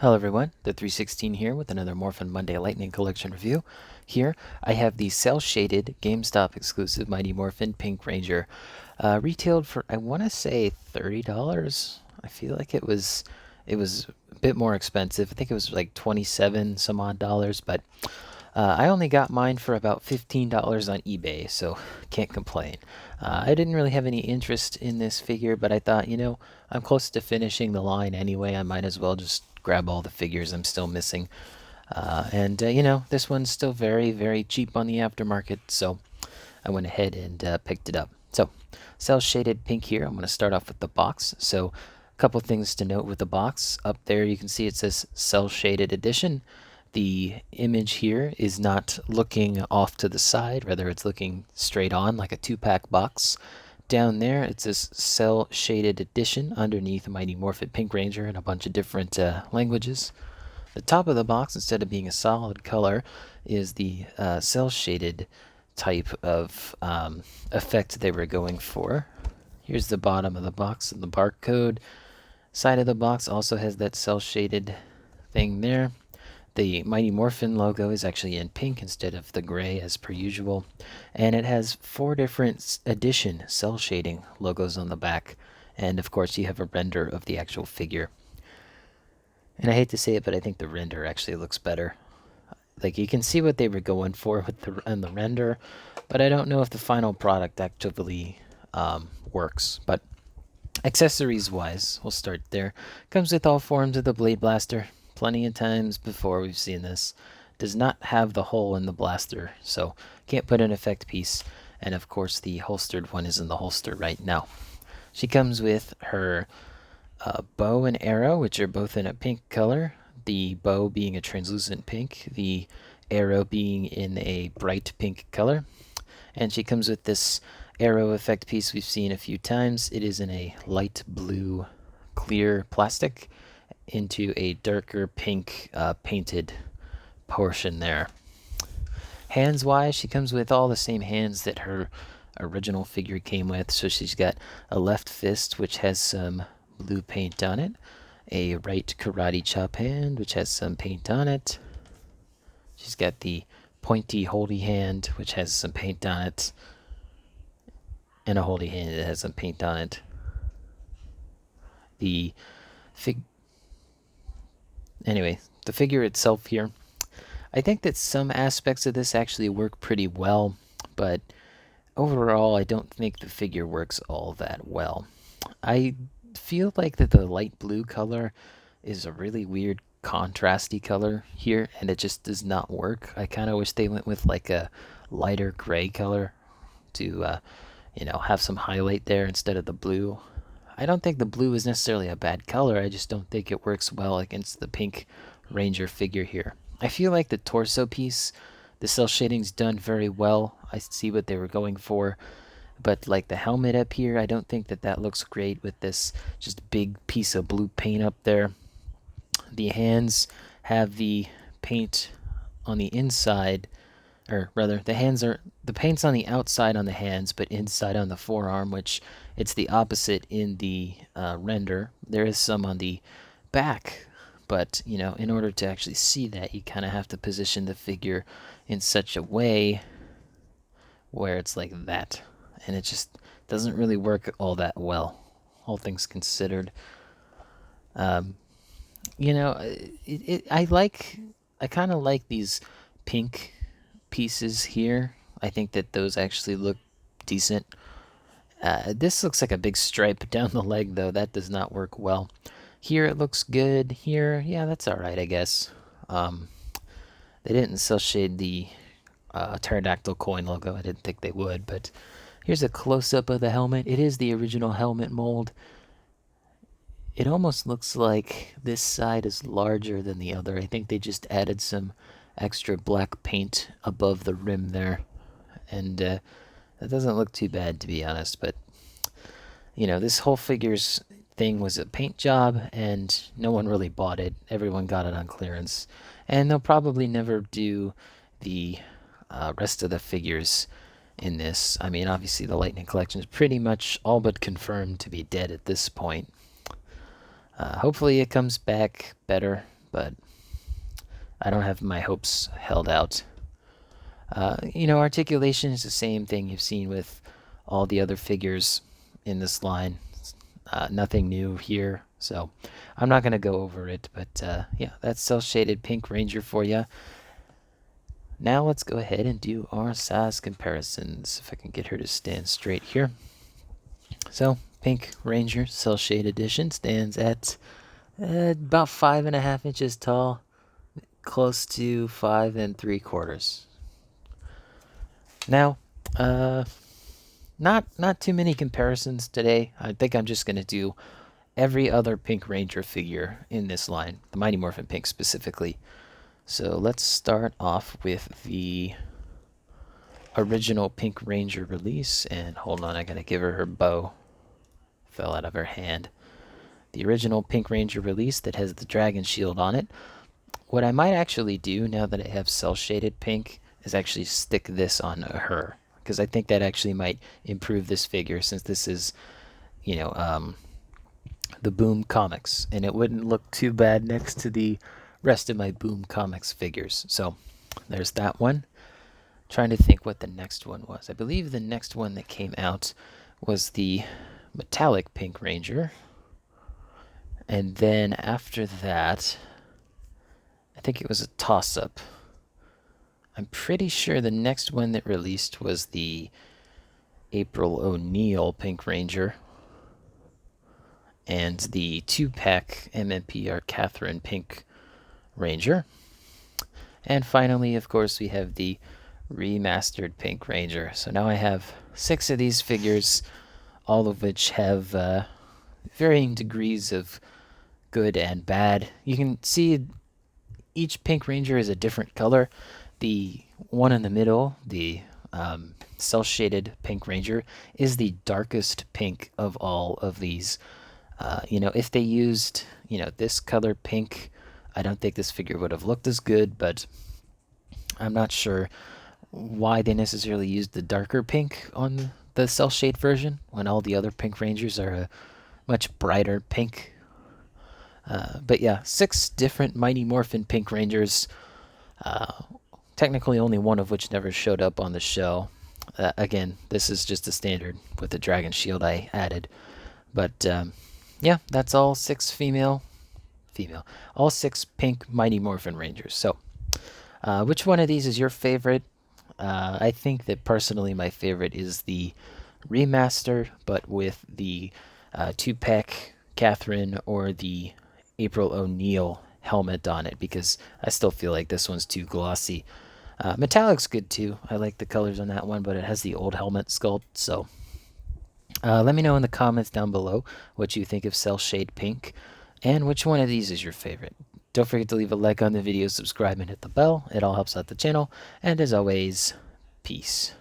Hello everyone, the 316 here with another Morphin Monday Lightning Collection review. Here I have the cel-shaded GameStop exclusive Mighty Morphin Pink Ranger. Retailed for, I want to say, $30. I feel like it was a bit more expensive. I think it was like 27 some odd dollars, but I only got mine for about $15 on eBay, so can't complain. I didn't really have any interest in this figure, but I thought, I'm close to finishing the line anyway. I might as well just grab all the figures I'm still missing. This one's still very, very cheap on the aftermarket, so I went ahead and picked it up. So, cell shaded pink here. I'm going to start off with the box. So, a couple things to note with the box. Up there, you can see it says cell shaded edition. The image here is not looking off to the side, rather, it's looking straight on like a 2-pack box. Down there, it says cell shaded edition underneath Mighty Morphin Pink Ranger in a bunch of different languages. The top of the box, instead of being a solid color, is the cell shaded type of effect they were going for. Here's the bottom of the box and the barcode. Side of the box also has that cell shaded thing there. The Mighty Morphin logo is actually in pink instead of the gray as per usual. And it has 4 different edition cell shading logos on the back. And of course you have a render of the actual figure. And I hate to say it, but I think the render actually looks better. Like, you can see what they were going for with the render, but I don't know if the final product actually works. But accessories wise, we'll start there. Comes with all forms of the Blade Blaster. Plenty of times before we've seen this. Does not have the hole in the blaster, so can't put an effect piece. And of course the holstered one is in the holster right now. She comes with her bow and arrow, which are both in a pink color. The bow being a translucent pink, the arrow being in a bright pink color. And she comes with this arrow effect piece we've seen a few times. It is in a light blue clear plastic into a darker pink painted portion there. Hands wise, she comes with all the same hands that her original figure came with. So she's got a left fist, which has some blue paint on it, a right karate chop hand, which has some paint on it. She's got the pointy holdy hand, which has some paint on it, and a holdy hand that has some paint on it. The figure itself here, I think that some aspects of this actually work pretty well, but overall I don't think the figure works all that well. I feel like that the light blue color is a really weird contrasty color here, and it just does not work. I kind of wish they went with like a lighter gray color to have some highlight there instead of the blue. I don't think the blue is necessarily a bad color, I just don't think it works well against the pink Ranger figure here. I feel like the torso piece, the cell shading's done very well. I see what they were going for. But like the helmet up here, I don't think that that looks great with this just big piece of blue paint up there. The hands have the paint on the inside, or rather the paint's on the outside on the hands, but inside on the forearm, which it's the opposite in the render. There is some on the back, but in order to actually see that, you kind of have to position the figure in such a way where it's like that, and it just doesn't really work all that well, all things considered. I kind of like these pink pieces here. I think that those actually look decent. This looks like a big stripe down the leg, though. That does not work well. Here it looks good. Here, yeah, that's alright, I guess. They didn't cell shade the pterodactyl coin logo. I didn't think they would, but here's a close-up of the helmet. It is the original helmet mold. It almost looks like this side is larger than the other. I think they just added some extra black paint above the rim there. And that doesn't look too bad, to be honest. But, this whole figure's thing was a paint job, and no one really bought it. Everyone got it on clearance. And they'll probably never do the rest of the figures in this. I mean, obviously the Lightning Collection is pretty much all but confirmed to be dead at this point. Hopefully it comes back better, but I don't have my hopes held out. Articulation is the same thing you've seen with all the other figures in this line. Nothing new here, so I'm not going to go over it, but yeah, that's cel-shaded Pink Ranger for you. Now let's go ahead and do our size comparisons, if I can get her to stand straight here. So, Pink Ranger cel-shade edition stands at about 5.5 inches tall, close to 5 3/4. Now, not too many comparisons today. I think I'm just gonna do every other Pink Ranger figure in this line, the Mighty Morphin Pink specifically. So let's start off with the original Pink Ranger release. And hold on, I gotta give her bow. Fell out of her hand. The original Pink Ranger release that has the dragon shield on it. What I might actually do now that I have cel-shaded pink is actually stick this on her, because I think that actually might improve this figure, since this is, the Boom Comics, and it wouldn't look too bad next to the rest of my Boom Comics figures. So there's that one. Trying to think what the next one was. I believe the next one that came out was the metallic Pink Ranger. And then after that, I think it was a toss-up. I'm pretty sure the next one that released was the April O'Neil Pink Ranger and the 2-pack MMPR Catherine Pink Ranger. And finally, of course, we have the remastered Pink Ranger. So now I have 6 of these figures, all of which have varying degrees of good and bad. You can see each Pink Ranger is a different color. The one in the middle, the cel-shaded Pink Ranger, is the darkest pink of all of these. If they used, this color pink, I don't think this figure would have looked as good, but I'm not sure why they necessarily used the darker pink on the cel-shade version when all the other Pink Rangers are a much brighter pink. But yeah, 6 different Mighty Morphin Pink Rangers. Technically only one of which never showed up on the show. Again, this is just a standard with the dragon shield I added. But yeah, that's all 6 all 6 pink Mighty Morphin Rangers. So which one of these is your favorite? I think that personally my favorite is the remaster, but with the 2-pack Catherine or the April O'Neil helmet on it, because I still feel like this one's too glossy. Metallic's good too. I like the colors on that one, but it has the old helmet sculpt. So let me know in the comments down below what you think of cel-shade pink, and which one of these is your favorite. Don't forget to leave a like on the video, subscribe, and hit the bell. It all helps out the channel. And as always, peace.